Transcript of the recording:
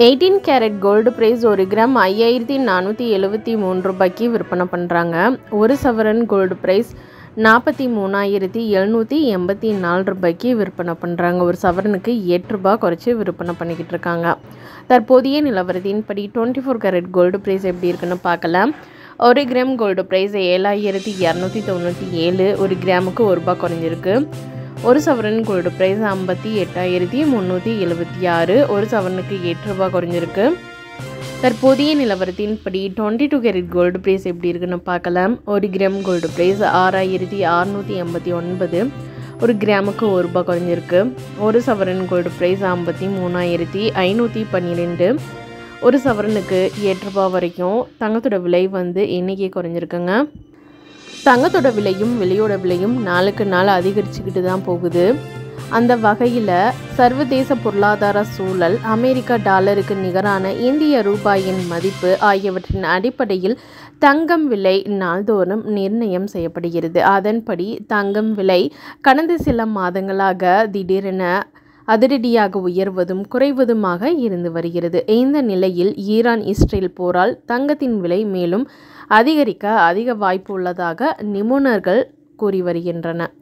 18 carat gold price 1 gram 5473 ரூபாய்க்கு விற்பனை பண்ணுறாங்க. ஒரு சவரன் கோல்டு பிரைஸ் 43,784 ரூபாய்க்கு விற்பனை பண்ணுறாங்க. ஒரு சவரனுக்கு 8 ரூபாய் குறைச்சி விற்பனை பண்ணிக்கிட்டு இருக்காங்க. தற்போதைய நிலவரத்தின்படி 24 கேரட் கோல்டு பிரைஸ் எப்படி இருக்குன்னு பார்க்கலாம். 1 கிராம் கோல்டு பிரைஸ் 7,297, 1 கிராமுக்கு 1 ரூபாய் குறைஞ்சிருக்கு. ஒரு சவரன் கோல்டு பிரைஸ் 58,376, ஒரு சவரனுக்கு 8 ரூபாய் குறைஞ்சிருக்கு. தற்போதைய நிலவரத்தின்படி 22 கேரட் கோல்டு பிரைஸ் எப்படி இருக்குன்னு பார்க்கலாம். 1 கிராம் கோல்டு பிரைஸ் 6,689, 1 கிராமுக்கு 1 ரூபாய் குறைஞ்சிருக்கு. ஒரு சவரன் கோல்டு பிரைஸ் 53,512, ஒரு சவரனுக்கு 8 ரூபாய் வரைக்கும். தங்கத்தோட விலை இன்னைக்கு குறைஞ்சிருக்குங்க. தங்கத்தோட விலையும் வெள்ளியோட விலையும் நாளுக்கு நாள் அதிகரிச்சுக்கிட்டு தான் போகுது. அந்த வகையில் சர்வதேச பொருளாதார சூழல், அமெரிக்க டாலருக்கு நிகரான இந்திய ரூபாயின் மதிப்பு ஆகியவற்றின் அடிப்படையில் தங்கம் விலை நாள்தோறும் நிர்ணயம் செய்யப்படுகிறது. அதன்படி தங்கம் விலை கடந்த சில மாதங்களாக திடீரென அதிரடியாக உயர்வதும் குறைவதுமாக இருந்து வருகிறது. இந்த நிலையில் ஈரான் இஸ்ரேல் போரால் தங்கத்தின் விலை மேலும் அதிகரிக்க அதிக வாய்ப்பு உள்ளதாக நிபுணர்கள் கூறி வருகின்றனர்.